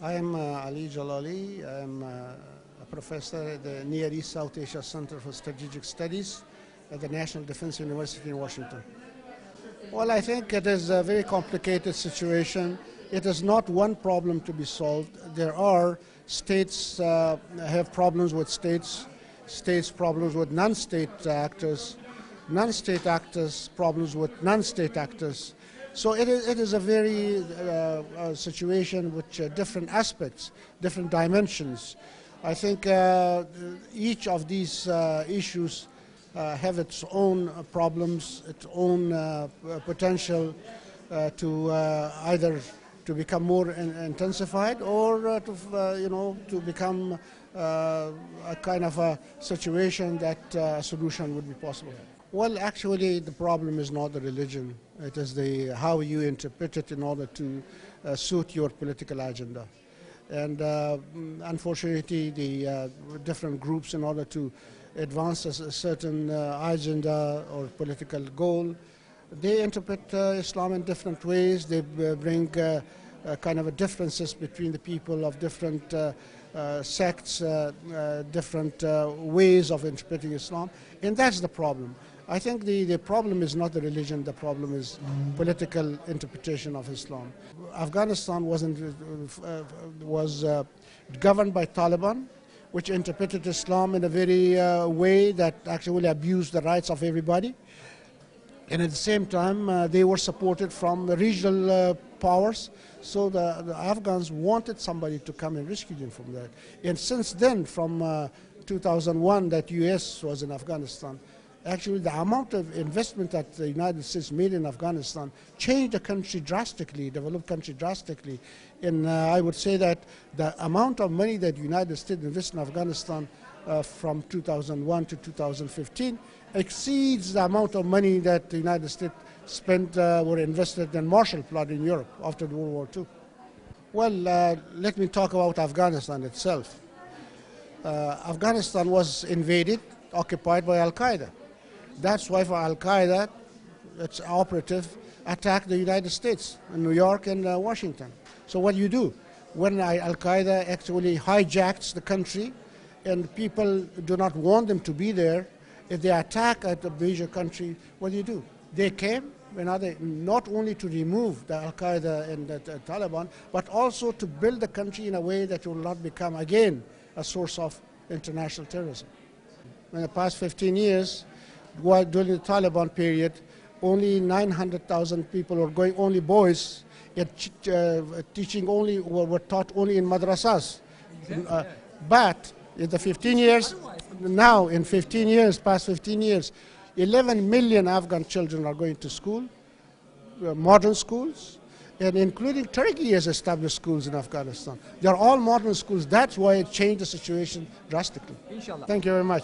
I am Ali Jalali. I am a professor at the Near East South Asia Center for Strategic Studies at the National Defense University in Washington. Well, I think it is a very complicated situation. It is not one problem to be solved. There are states have problems with states, states problems with non-state actors, non-state actors problems with non-state actors. So it is a very situation with different aspects, different dimensions. I think each of these issues have its own problems, its own potential to either to become more intensified or to become a kind of a situation that a solution would be possible. Well, actually, the problem is not the religion. It is the how you interpret it in order to suit your political agenda. And unfortunately, the different groups, in order to advance a certain agenda or political goal, they interpret Islam in different ways. They bring kind of a differences between the people of different sects, different ways of interpreting Islam, and that's the problem. I think the problem is not the religion, the problem is political interpretation of Islam. Afghanistan was governed by Taliban, which interpreted Islam in a very way that actually abused the rights of everybody. And at the same time, they were supported from the regional powers. So the Afghans wanted somebody to come and rescue them from that. And since then, from 2001, that U.S. was in Afghanistan, actually the amount of investment that the United States made in Afghanistan changed the country drastically, developed country drastically. And I would say that the amount of money that the United States invested in Afghanistan from 2001 to 2015 exceeds the amount of money that the United States spent or invested in Marshall Plan in Europe after World War II. Well, let me talk about Afghanistan itself. Afghanistan was invaded, occupied by Al-Qaeda. That's why for Al-Qaeda, its operative attacked the United States in New York and Washington. So what do you do? When Al-Qaeda actually hijacks the country and people do not want them to be there, if they attack at a major country, what do? They came not only to remove the Al-Qaeda and the Taliban, but also to build the country in a way that will not become again a source of international terrorism. In the past 15 years, during the Taliban period, only 900,000 people were going, only boys, teaching only, were taught only in madrasas. But in the 15 years, now in 15 years, past 15 years, 11 million Afghan children are going to school, modern schools, and including Turkey has established schools in Afghanistan. They're all modern schools. That's why it changed the situation drastically. Inshallah. Thank you very much.